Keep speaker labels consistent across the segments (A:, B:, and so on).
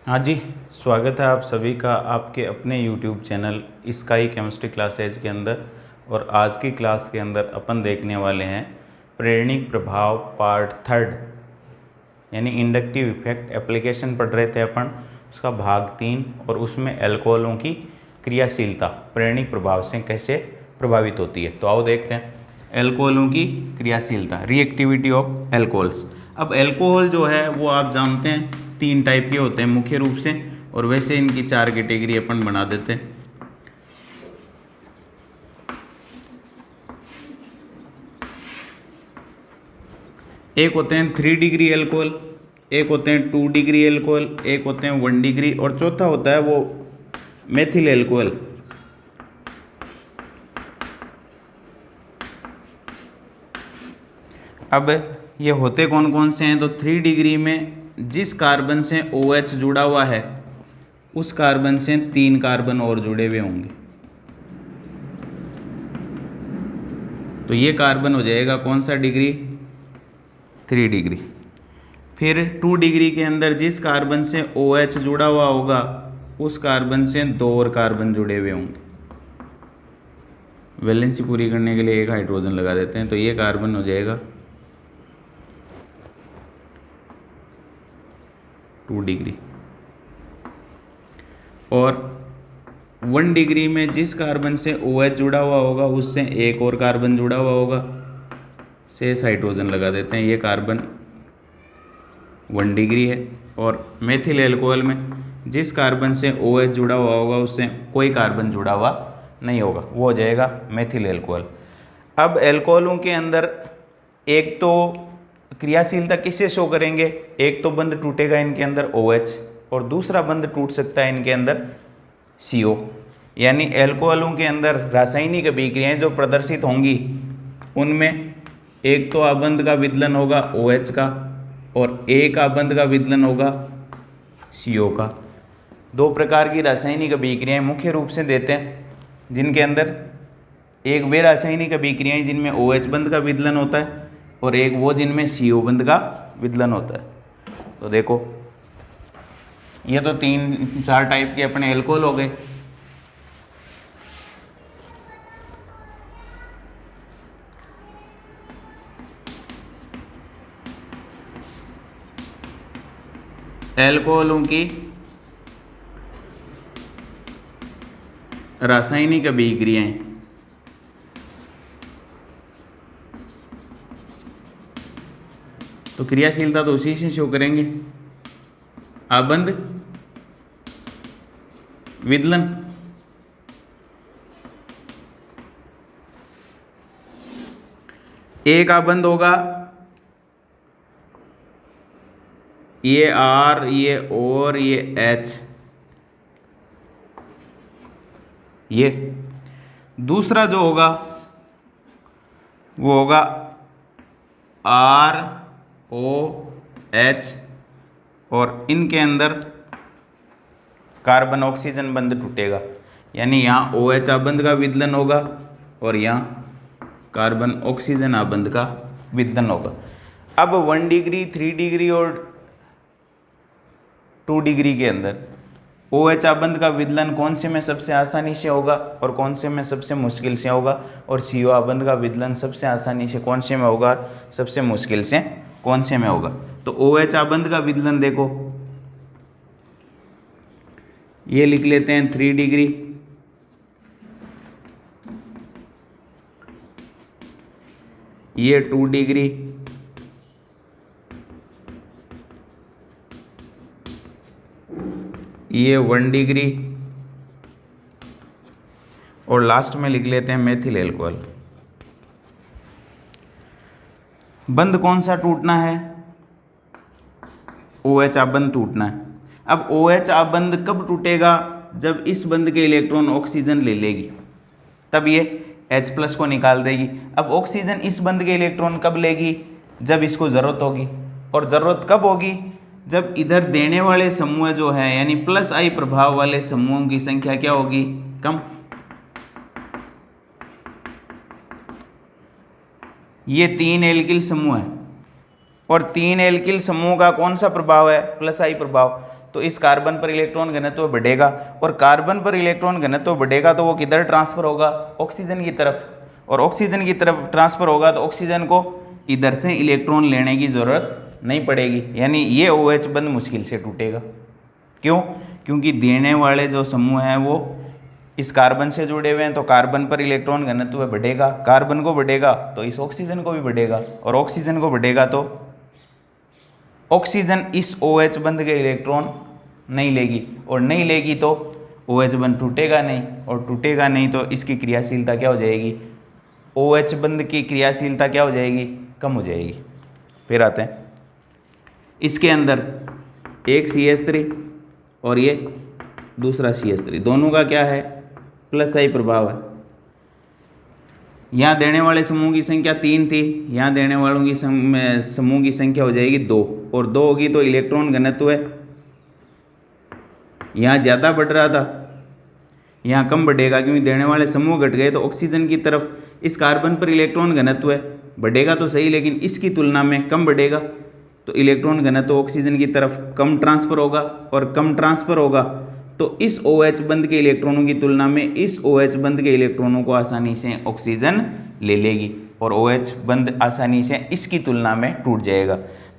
A: हाँ जी, स्वागत है आप सभी का आपके अपने YouTube channel sky chemistry classes के अंदर। और आज की क्लास के अंदर अपन देखने वाले हैं प्रेरणिक प्रभाव पार्ट थर्ड, यानी इंडक्टिव इफेक्ट एप्लीकेशन पढ़ रहे थे अपन, उसका भाग 3। और उसमें एल्कोहलों की क्रियाशीलता प्रेरणिक प्रभाव से कैसे प्रभावित होती है। तो आओ देखते हैं एल्कोहलों की क्रियाशीलता, रिएक्टिविटी ऑफ एल्कोहल्स। अब एल्कोहल जो है वो आप जानते हैं 3 टाइप के होते हैं मुख्य रूप से, और वैसे इनकी 4 कैटेगरी अपन बना देते हैं। एक होते हैं 3 डिग्री एल्कोहल, एक होते हैं 2 डिग्री एल्कोहल, एक होते हैं 1 डिग्री, और चौथा होता है वो मेथिल एल्कोहल। अब ये होते कौन कौन से हैं? तो 3 डिग्री में जिस कार्बन से OH जुड़ा हुआ है उस कार्बन से 3 कार्बन और जुड़े हुए होंगे, तो ये कार्बन हो जाएगा कौन सा डिग्री? 3 डिग्री। फिर 2 डिग्री के अंदर जिस कार्बन से OH जुड़ा हुआ होगा उस कार्बन से 2 और कार्बन जुड़े हुए होंगे। वैलेंसी पूरी करने के लिए एक हाइड्रोजन लगा देते हैं, तो ये कार्बन हो जाएगा 2 डिग्री। और 1 डिग्री में जिस कार्बन से OH जुड़ा हुआ होगा उससे एक और कार्बन जुड़ा हुआ होगा, शेष हाइड्रोजन लगा देते हैं, ये कार्बन 1 डिग्री है। और मेथिल एल्कोहल में जिस कार्बन से OH जुड़ा हुआ होगा उससे कोई कार्बन जुड़ा हुआ नहीं होगा, वो हो जाएगा मेथिल एल्कोहल। अब एल्कोहलों के अंदर एक तो क्रियाशीलता किससे शो करेंगे? एक तो बंध टूटेगा इनके अंदर OH, और दूसरा बंध टूट सकता है इनके अंदर CO। यानी एल्कोहलों के अंदर रासायनिक अभिक्रियाएं जो प्रदर्शित होंगी उनमें एक तो आबंध का विदलन होगा OH का, और एक आबंध का विदलन होगा CO का। 2 प्रकार की रासायनिक अभिक्रियाएं मुख्य रूप से देते हैं, जिनके अंदर एक वे रासायनिक अभिक्रियाएं जिनमें OH बंध का विदलन होता है, और एक वो जिनमें CO बंध का विदलन होता है। तो देखो ये तो 3-4 टाइप के अपने एल्कोहल हो गए। एल्कोहलों की रासायनिक अभिक्रियाएं तो क्रियाशीलता तो उसी से शो करेंगे, आबंध विदलन। एक आबंध होगा ये R, ये और ये H, ये दूसरा जो होगा वो होगा ROH, और इनके अंदर कार्बन ऑक्सीजन बंध टूटेगा, यानी यहाँ OH आबंध का विदलन होगा और यहाँ कार्बन ऑक्सीजन आबंध का विदलन होगा। अब 1 डिग्री, 3 डिग्री और 2 डिग्री के अंदर OH आबंध का विदलन कौन से में सबसे आसानी से होगा और कौन से में सबसे मुश्किल से होगा, और CO आबंध का विदलन सबसे आसानी से कौन से में होगा, सबसे मुश्किल से कौन से में होगा। तो OH आबंध का विदलन देखो, ये लिख लेते हैं 3 डिग्री, ये 2 डिग्री, ये 1 डिग्री, और लास्ट में लिख लेते हैं मेथिल एल्कोहल। बंध कौन सा टूटना है? OH आबंध टूटना है। अब OH आबंध कब टूटेगा? जब इस बंध के इलेक्ट्रॉन ऑक्सीजन ले लेगी, तब ये H+ को निकाल देगी। अब ऑक्सीजन इस बंध के इलेक्ट्रॉन कब लेगी? जब इसको ज़रूरत होगी। और ज़रूरत कब होगी? जब इधर देने वाले समूह जो है यानी +I प्रभाव वाले समूहों की संख्या क्या होगी? कम। ये 3 एल्किल समूह है, और 3 एल्किल समूह का कौन सा प्रभाव है? +I प्रभाव। तो इस कार्बन पर इलेक्ट्रॉन घनत्व बढ़ेगा, और कार्बन पर इलेक्ट्रॉन घनत्व बढ़ेगा तो वो किधर ट्रांसफर होगा, ऑक्सीजन की तरफ, और ऑक्सीजन की तरफ ट्रांसफर होगा तो ऑक्सीजन को इधर से इलेक्ट्रॉन लेने की ज़रूरत नहीं पड़ेगी, यानी ये OH बंध मुश्किल से टूटेगा। क्यों? क्योंकि देने वाले जो समूह हैं वो इस कार्बन से जुड़े हुए हैं, तो कार्बन पर इलेक्ट्रॉन घनत्व बढ़ेगा, कार्बन को बढ़ेगा तो इस ऑक्सीजन को भी बढ़ेगा, और ऑक्सीजन को बढ़ेगा तो ऑक्सीजन इस OH बंध के इलेक्ट्रॉन नहीं लेगी, और नहीं लेगी तो OH बंध टूटेगा नहीं, और टूटेगा नहीं तो इसकी क्रियाशीलता क्या हो जाएगी, OH बंध की क्रियाशीलता क्या हो जाएगी, कम हो जाएगी। फिर आते हैं इसके अंदर एक CH3 और ये दूसरा CH3, दोनों का क्या है, प्लस आई प्रभाव है। यहाँ देने वाले समूह की संख्या 3 थी, यहाँ देने वालों की समूह की संख्या हो जाएगी 2, और 2 होगी तो इलेक्ट्रॉन घनत्व है यहाँ ज़्यादा बढ़ रहा था, यहाँ कम बढ़ेगा, क्योंकि देने वाले समूह घट गए तो ऑक्सीजन की तरफ इस कार्बन पर इलेक्ट्रॉन घनत्व है बढ़ेगा तो सही, लेकिन इसकी तुलना में कम बढ़ेगा, तो इलेक्ट्रॉन घनत्व ऑक्सीजन की तरफ कम ट्रांसफर होगा, और कम ट्रांसफर होगा तो इस OH बंध के इलेक्ट्रॉनों की तुलना में इस OH बंध के इलेक्ट्रॉनों को आसानी से ऑक्सीजन ले लेगी, और OH बंध आसानी से इसकी तुलना में टूट जाएगा।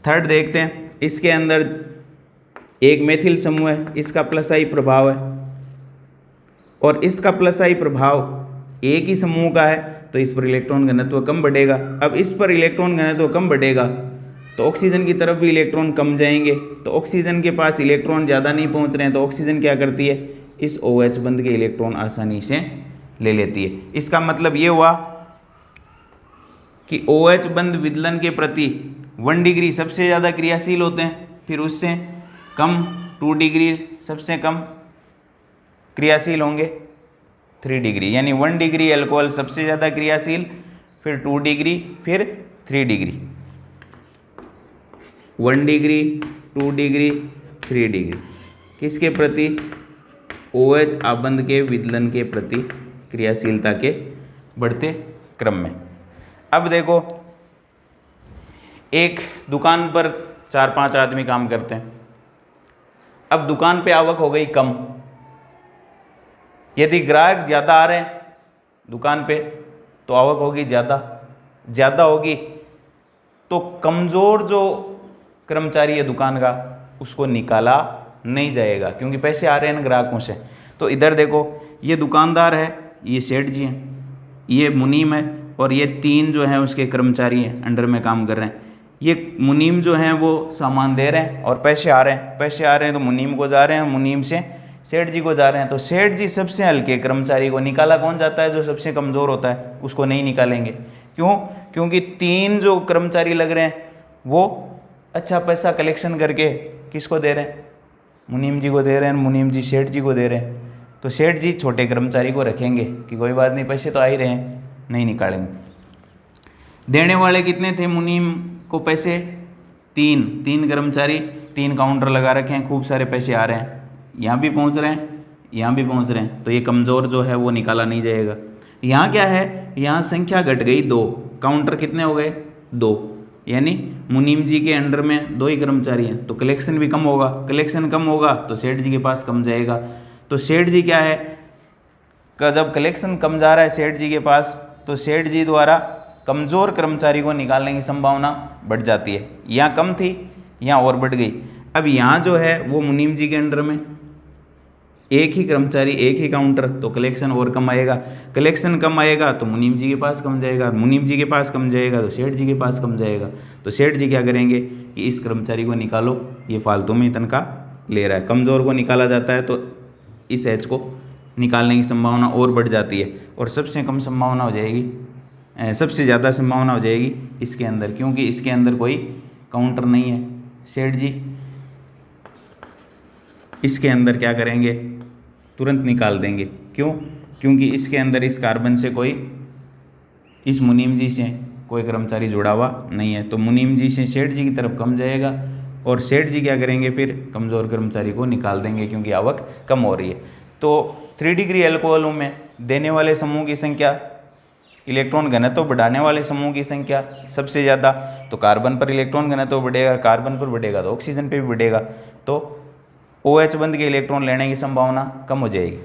A: थर्ड देखते हैं, इसके अंदर एक मेथिल समूह है, इसका प्लस आई प्रभाव है, और इसका प्लस आई प्रभाव एक ही समूह का है, तो इस पर इलेक्ट्रॉन घनत्व कम बढ़ेगा। अब इस पर इलेक्ट्रॉन घनत्व कम बढ़ेगा तो ऑक्सीजन की तरफ भी इलेक्ट्रॉन कम जाएंगे, तो ऑक्सीजन के पास इलेक्ट्रॉन ज़्यादा नहीं पहुंच रहे हैं, तो ऑक्सीजन क्या करती है, इस OH बंध के इलेक्ट्रॉन आसानी से ले लेती है। इसका मतलब ये हुआ कि OH बंध विदलन के प्रति 1 डिग्री सबसे ज़्यादा क्रियाशील होते हैं, फिर उससे कम 2 डिग्री सबसे कम क्रियाशील होंगे 3 डिग्री, यानी 1 डिग्री अल्कोहल सबसे ज़्यादा क्रियाशील, फिर 2 डिग्री, फिर 3 डिग्री, 1 डिग्री, 2 डिग्री, 3 डिग्री, किसके प्रति, OH आबंध के विदलन के प्रति क्रियाशीलता के बढ़ते क्रम में। अब देखो, एक दुकान पर 4-5 आदमी काम करते हैं, अब दुकान पे आवक हो गई कम, यदि ग्राहक ज़्यादा आ रहे हैं दुकान पे तो आवक होगी ज़्यादा होगी, तो कमज़ोर जो कर्मचारी है दुकान का उसको निकाला नहीं जाएगा, क्योंकि पैसे आ रहे हैं ग्राहकों से। तो इधर देखो, ये दुकानदार है, ये सेठ जी हैं, ये मुनीम है, और ये 3 जो हैं उसके कर्मचारी हैं अंडर में काम कर रहे हैं। ये मुनीम जो हैं वो सामान दे रहे हैं और पैसे आ रहे हैं तो मुनीम को जा रहे हैं, मुनीम से सेठ जी को जा रहे हैं, तो सेठ जी सबसे हल्के कर्मचारी को निकाला कौन जाता है, जो सबसे कमज़ोर होता है उसको नहीं निकालेंगे। क्यों? क्योंकि 3 जो कर्मचारी लग रहे हैं वो अच्छा पैसा कलेक्शन करके किसको दे रहे हैं, मुनीम जी को दे रहे हैं, मुनीम जी सेठ जी को दे रहे हैं, तो सेठ जी छोटे कर्मचारी को रखेंगे कि कोई बात नहीं, पैसे तो आ ही रहे हैं, नहीं निकालेंगे। देने वाले कितने थे मुनीम को पैसे, 3 कर्मचारी, 3 काउंटर लगा रखे हैं, खूब सारे पैसे आ रहे हैं, यहाँ भी पहुँच रहे हैं, यहाँ भी पहुँच रहे हैं, तो ये कमज़ोर जो है वो निकाला नहीं जाएगा। यहाँ क्या है, यहाँ संख्या घट गई 2, काउंटर कितने हो गए 2, यानी मुनीम जी के अंडर में 2 ही कर्मचारी हैं, तो कलेक्शन भी कम होगा, कलेक्शन कम होगा तो सेठ जी के पास कम जाएगा। तो सेठ जी क्या है, जब कलेक्शन कम जा रहा है सेठ जी के पास, तो सेठ जी द्वारा कमज़ोर कर्मचारी को निकालने की संभावना बढ़ जाती है। यहाँ कम थी, यहाँ और बढ़ गई। अब यहाँ जो है वो मुनीम जी के अंडर में एक ही कर्मचारी, एक ही काउंटर, तो कलेक्शन और कम आएगा, कलेक्शन कम आएगा तो मुनीम जी के पास कम जाएगा, मुनीम जी के पास कम जाएगा तो सेठ जी के पास कम जाएगा। तो सेठ जी क्या करेंगे कि इस कर्मचारी को निकालो, ये फालतू में तनख्वाह ले रहा है, कमज़ोर को निकाला जाता है तो इस एच को निकालने की संभावना और बढ़ जाती है, और सबसे कम संभावना हो जाएगी, सबसे ज़्यादा संभावना हो जाएगी इसके अंदर, क्योंकि इसके अंदर कोई काउंटर नहीं है। सेठ जी इसके अंदर क्या करेंगे, तुरंत निकाल देंगे। क्यों? क्योंकि इसके अंदर इस कार्बन से कोई, इस मुनीम जी से कोई कर्मचारी जुड़ा हुआ नहीं है, तो मुनीम जी से सेठ जी की तरफ कम जाएगा, और सेठ जी क्या करेंगे फिर कमज़ोर कर्मचारी को निकाल देंगे, क्योंकि आवक कम हो रही है। तो 3 डिग्री अल्कोहलों में देने वाले समूह की संख्या, इलेक्ट्रॉन घनत्व बढ़ाने वाले समूह की संख्या सबसे ज़्यादा, तो कार्बन पर इलेक्ट्रॉन घनत्व बढ़ेगा, कार्बन पर बढ़ेगा तो ऑक्सीजन पे भी बढ़ेगा। तो OH बंध के इलेक्ट्रॉन लेने की संभावना कम हो जाएगी।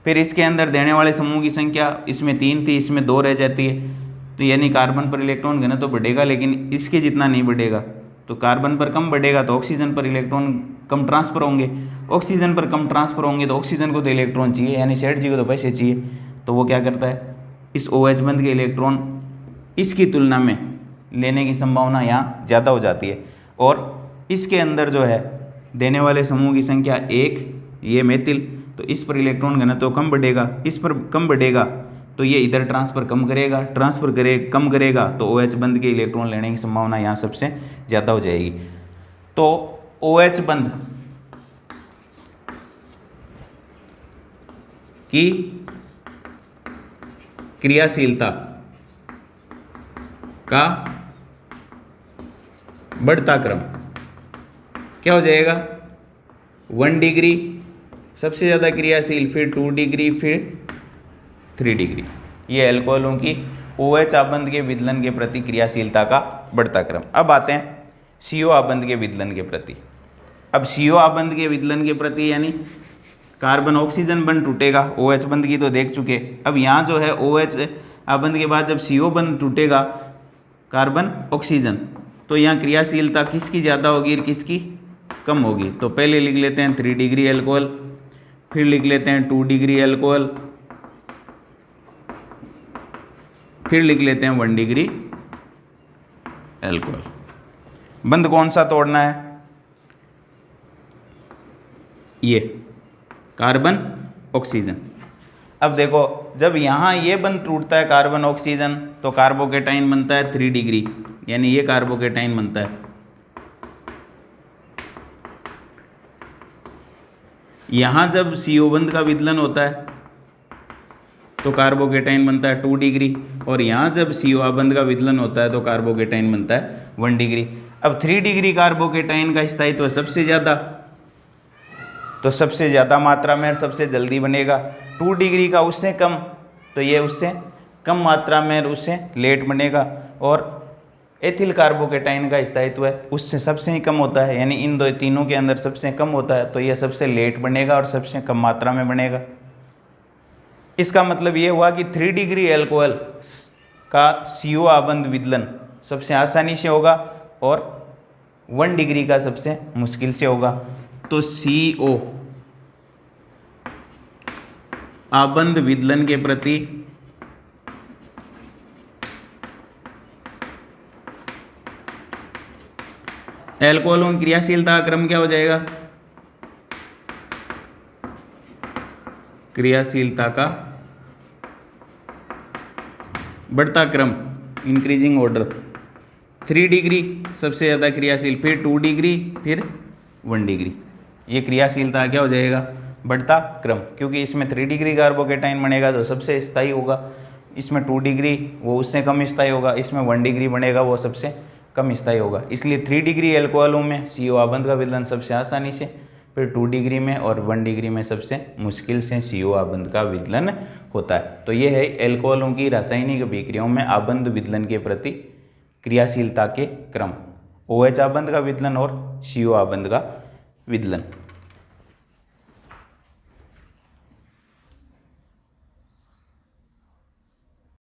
A: फिर इसके अंदर देने वाले समूह की संख्या इसमें 3 थी, इसमें 2 रह जाती है, तो यानी कार्बन पर इलेक्ट्रॉन घनत्व तो बढ़ेगा, लेकिन इसके जितना नहीं बढ़ेगा। तो कार्बन पर कम बढ़ेगा तो ऑक्सीजन पर इलेक्ट्रॉन कम ट्रांसफर होंगे, ऑक्सीजन पर कम ट्रांसफर होंगे तो ऑक्सीजन को तो इलेक्ट्रॉन चाहिए, यानी सेठ जी को तो पैसे चाहिए। तो वो क्या करता है, इस OH बंध के इलेक्ट्रॉन इसकी तुलना में लेने की संभावना यहाँ ज़्यादा हो जाती है। और इसके अंदर जो है देने वाले समूह की संख्या 1, ये मेथिल, तो इस पर इलेक्ट्रॉन घनत्व तो कम बढ़ेगा, इस पर कम बढ़ेगा तो ये इधर ट्रांसफ़र कम करेगा, कम करेगा तो OH बंध के इलेक्ट्रॉन लेने की संभावना यहाँ सबसे ज़्यादा हो जाएगी। तो OH बंध की क्रियाशीलता का बढ़ता क्रम क्या हो जाएगा, 1 डिग्री सबसे ज़्यादा क्रियाशील, फिर 2 डिग्री, फिर 3 डिग्री। ये अल्कोहलों की OH आबंध के विदलन के प्रति क्रियाशीलता का बढ़ता क्रम। अब आते हैं CO आबंध के विदलन के प्रति। अब CO आबंध के विदलन के प्रति यानी कार्बन ऑक्सीजन बंध टूटेगा, OH बंध की तो देख चुके। अब यहाँ जो है OH आबंध के बाद जब CO बंध टूटेगा कार्बन ऑक्सीजन, तो यहाँ क्रियाशीलता किसकी ज़्यादा होगी और किसकी कम होगी। तो पहले लिख लेते हैं 3 डिग्री अल्कोहल, फिर लिख लेते हैं 2 डिग्री अल्कोहल, फिर लिख लेते हैं 1 डिग्री अल्कोहल। बंध कौन सा तोड़ना है, ये कार्बन ऑक्सीजन। अब देखो जब यहाँ ये बंध टूटता है कार्बन ऑक्सीजन तो कार्बोकेटाइन बनता है 3 डिग्री, यानी ये कार्बोकेटाइन बनता है। यहाँ जब CO बंध का विदलन होता है तो कार्बोकेटाइन बनता है 2 डिग्री, और यहाँ जब CO आबंध का विदलन होता है तो कार्बोकेटाइन बनता है 1 डिग्री। अब 3 डिग्री कार्बोकेटाइन का स्थायित्व तो सबसे ज़्यादा, तो सबसे ज़्यादा मात्रा में और सबसे जल्दी बनेगा। 2 डिग्री का उससे कम, तो ये उससे कम मात्रा में और उससे लेट बनेगा। और एथिल कार्बोकेटाइन का स्थायित्व है उससे सबसे ही कम होता है, यानी इन तीनों के अंदर सबसे कम होता है, तो ये सबसे लेट बनेगा और सबसे कम मात्रा में बनेगा। इसका मतलब ये हुआ कि 3 डिग्री अल्कोहल का CO आबंध विदलन सबसे आसानी से होगा और 1 डिग्री का सबसे मुश्किल से होगा। तो CO आबंध विदलन के प्रति अल्कोहलों की क्रियाशीलता का क्रम क्या हो जाएगा, क्रियाशीलता का बढ़ता क्रम, इंक्रीजिंग ऑर्डर। 3 डिग्री सबसे ज़्यादा क्रियाशील, फिर 2 डिग्री, फिर 1 डिग्री। ये क्रियाशीलता क्या हो जाएगा, बढ़ता क्रम, क्योंकि इसमें 3 डिग्री कार्बोकेटाइन बनेगा जो सबसे स्थायी होगा, इसमें 2 डिग्री वो उससे कम स्थायी होगा, इसमें 1 डिग्री बनेगा वो सबसे कम स्थायी होगा। इसलिए 3 डिग्री अल्कोहलों में CO आबंध का विदलन सबसे आसानी से, फिर 2 डिग्री में और 1 डिग्री में सबसे मुश्किल से CO आबंध का विदलन होता है। तो ये है अल्कोहलों की रासायनिक अभिक्रियाओं में आबंध विदलन के प्रति क्रियाशीलता के क्रम, OH आबंध का विदलन और CO आबंध का विदलन।